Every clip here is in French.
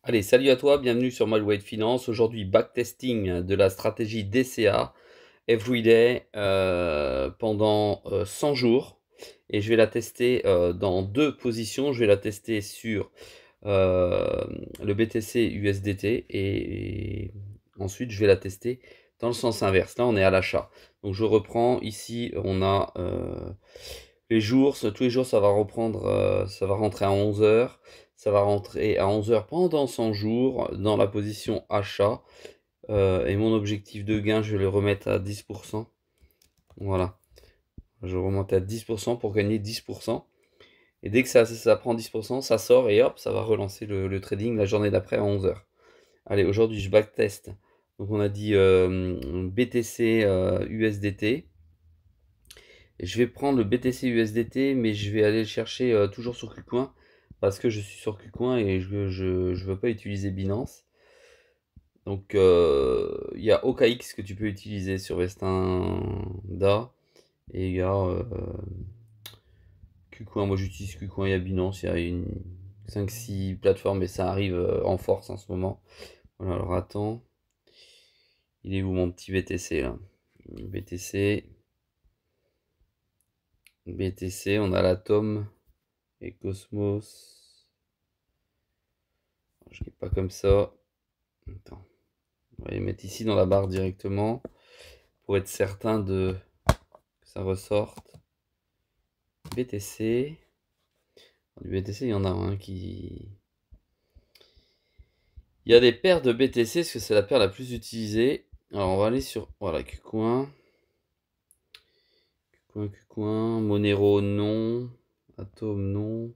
Allez, salut à toi, bienvenue sur Malware Finance. Aujourd'hui, backtesting de la stratégie DCA Everyday pendant 100 jours. Et je vais la tester dans deux positions. Je vais la tester sur le BTC USDT et ensuite je vais la tester dans le sens inverse. Là, on est à l'achat. Donc je reprends. Ici, on a les jours. Tous les jours, ça va reprendre, ça va rentrer à 11 heures. Ça va rentrer à 11 heures pendant 100 jours dans la position achat. Et mon objectif de gain, je vais le remettre à 10%. Voilà. Je remonte à 10% pour gagner 10%. Et dès que ça prend 10%, ça sort et hop, ça va relancer le trading la journée d'après à 11 heures. Allez, aujourd'hui, je backtest. Donc, on a dit BTC USDT. Et je vais prendre le BTC USDT, mais je vais aller le chercher toujours sur KuCoin parce que je suis sur KuCoin et je veux pas utiliser Binance. Donc, il y a OKX que tu peux utiliser sur Vestinda et il y a KuCoin. Moi, j'utilise KuCoin, il y a Binance, il y a une 5-6 plateformes et ça arrive en force en ce moment. Voilà, alors attends. Il est où mon petit BTC là? BTC. BTC, on a l'Atom et Cosmos. Je ne l'ai pas comme ça. Attends. On va les mettre ici dans la barre directement pour être certain que ça ressorte. BTC. Du BTC, il y en a un qui. Il y a des paires de BTC parce que c'est la paire la plus utilisée. Alors on va aller sur. Voilà, KuCoin. KuCoin. Monero, non. Atom, non.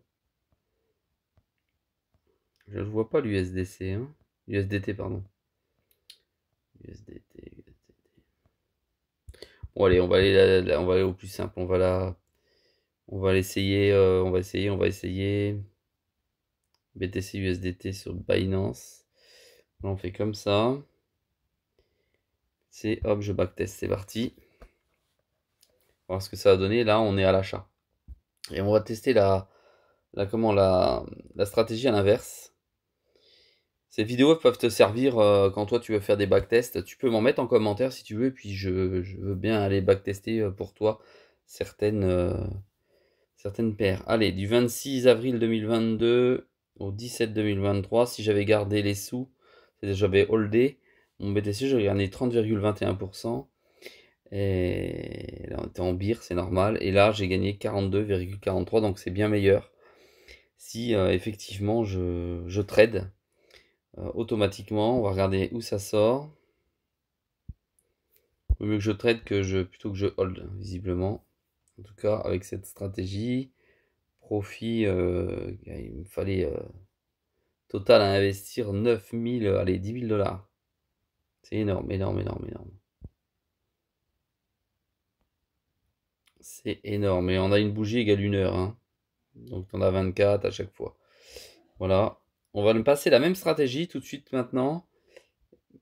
Je ne vois pas l'USDC. Hein. USDT, pardon. USDT. Bon, allez, on va aller au plus simple. On va l'essayer. On va essayer. BTC USDT sur Binance. Là, on fait comme ça. C'est hop, je backtest. C'est parti. On va voir ce que ça va donner. Là, on est à l'achat. Et on va tester la stratégie à l'inverse. Ces vidéos peuvent te servir quand toi tu veux faire des backtests. Tu peux m'en mettre en commentaire si tu veux. Et puis je veux bien aller backtester pour toi certaines paires. Allez, du 26 avril 2022 au 17 2023, si j'avais gardé les sous, c'est-à-dire j'avais holdé mon BTC, j'aurais gagné 30,21%. Et là, on était en BIR, c'est normal. Et là, j'ai gagné 42,43, donc c'est bien meilleur. Si effectivement je trade automatiquement, on va regarder où ça sort. Au mieux que je trade plutôt que je hold, visiblement. En tout cas, avec cette stratégie, profit, il me fallait total à investir 9000, allez, 10 000 dollars. C'est énorme, énorme, énorme, énorme. C'est énorme. Et on a une bougie égale 1 heure. Hein. Donc on a 24 à chaque fois. Voilà. On va me passer la même stratégie tout de suite maintenant.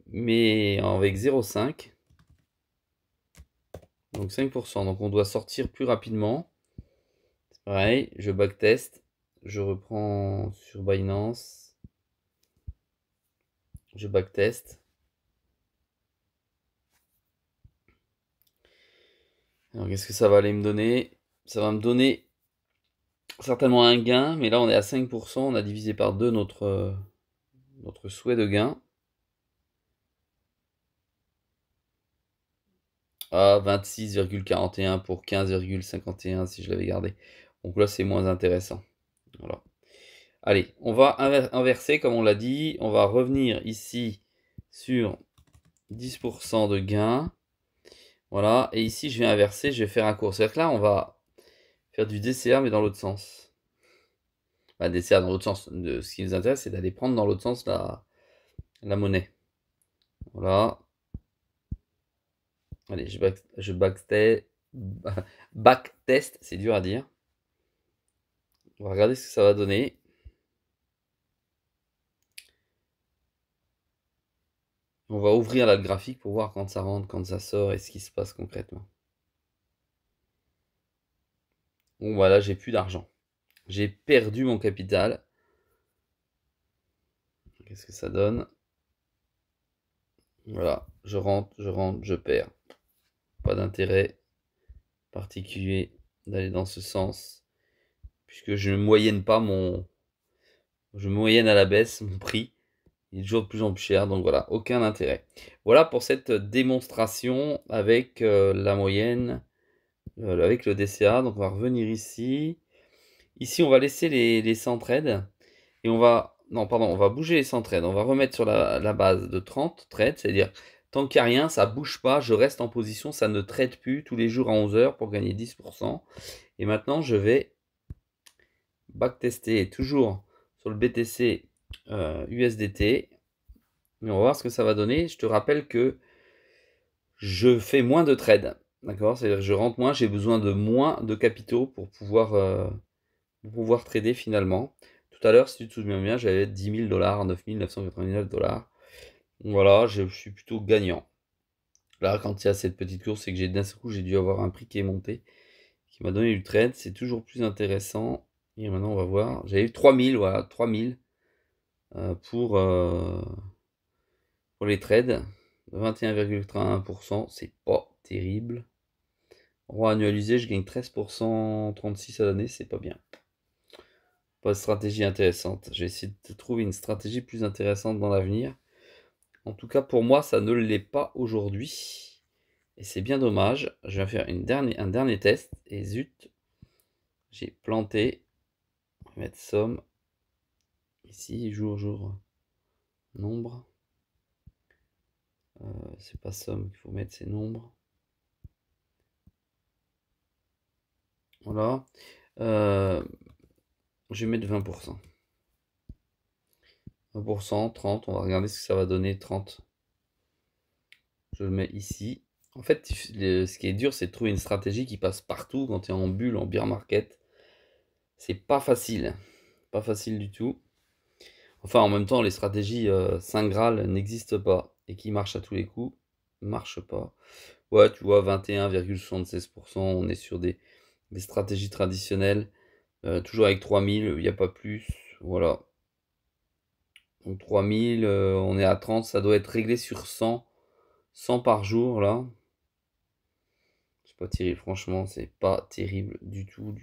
Mais avec 0,5. Donc 5%. Donc on doit sortir plus rapidement. C'est pareil. Je backtest. Je reprends sur Binance. Je backtest. Alors qu'est-ce que ça va aller me donner? Ça va me donner certainement un gain, mais là on est à 5%, on a divisé par 2 notre souhait de gain. À 26,41 pour 15,51 si je l'avais gardé. Donc là c'est moins intéressant. Voilà. Allez, on va inverser comme on l'a dit. On va revenir ici sur 10% de gain. Voilà, et ici je vais inverser, je vais faire un cours. C'est-à-dire que là on va faire du DCA mais dans l'autre sens. Enfin, DCA dans l'autre sens. Ce qui nous intéresse c'est d'aller prendre dans l'autre sens la monnaie. Voilà. Allez, je backtest, c'est dur à dire. On va regarder ce que ça va donner. On va ouvrir là le graphique pour voir quand ça rentre, quand ça sort et ce qui se passe concrètement. Bon voilà, j'ai plus d'argent. J'ai perdu mon capital. Qu'est-ce que ça donne? Voilà, je rentre, je perds. Pas d'intérêt particulier d'aller dans ce sens, puisque je ne moyenne pas je moyenne à la baisse mon prix. Il est toujours de plus en plus cher, donc voilà, aucun intérêt. Voilà pour cette démonstration avec la moyenne, avec le DCA. Donc on va revenir ici. Ici, on va laisser les 100 trades. Et on va... Non, pardon, on va bouger les 100 trades. On va remettre sur la base de 30 trades. C'est-à-dire, tant qu'il n'y a rien, ça ne bouge pas. Je reste en position. Ça ne trade plus tous les jours à 11 heures pour gagner 10%. Et maintenant, je vais backtester toujours sur le BTC USDT. Mais on va voir ce que ça va donner. Je te rappelle que je fais moins de trades. D'accord? C'est-à-dire que je rentre moins. J'ai besoin de moins de capitaux pour pouvoir trader finalement. Tout à l'heure, si tu te souviens bien, j'avais 10 000 $, 9 999 $. Voilà, je suis plutôt gagnant. Là, quand il y a cette petite course, c'est que d'un seul coup, j'ai dû avoir un prix qui est monté, qui m'a donné du trade. C'est toujours plus intéressant. Et maintenant, on va voir. J'avais eu 3000, voilà, 3000 pour les trades. 21,31%, c'est pas terrible. Roi annualisé, je gagne 13%, 36 à l'année, c'est pas bien. Pas de stratégie intéressante. Je vais essayer de trouver une stratégie plus intéressante dans l'avenir. En tout cas, pour moi, ça ne l'est pas aujourd'hui. Et c'est bien dommage. Je vais faire un dernier test. Et zut, j'ai planté. On va mettre somme. Ici, jour, nombre. C'est pas somme qu'il faut mettre, c'est nombre. Voilà. Je vais mettre 20%. 20%, 30. On va regarder ce que ça va donner. 30. Je le mets ici. En fait, ce qui est dur, c'est de trouver une stratégie qui passe partout quand tu es en bulle, en bear market. C'est pas facile. Pas facile du tout. Enfin, en même temps, les stratégies Saint Graal n'existent pas. Et qui marchent à tous les coups, ne marchent pas. Ouais, tu vois, 21,76%. On est sur des stratégies traditionnelles. Toujours avec 3000, il n'y a pas plus. Voilà. Donc 3000, on est à 30. Ça doit être réglé sur 100. 100 par jour, là. C'est pas terrible, franchement, c'est pas terrible du tout.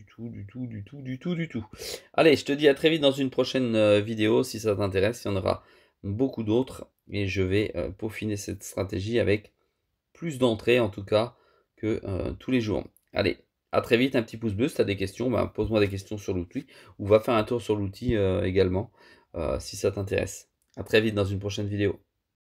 Allez, je te dis à très vite dans une prochaine vidéo, si ça t'intéresse, il y en aura beaucoup d'autres, et je vais peaufiner cette stratégie avec plus d'entrées, en tout cas, que tous les jours. Allez, à très vite, un petit pouce bleu, si tu as des questions, pose-moi des questions sur l'outil, ou va faire un tour sur l'outil également, si ça t'intéresse. À très vite dans une prochaine vidéo.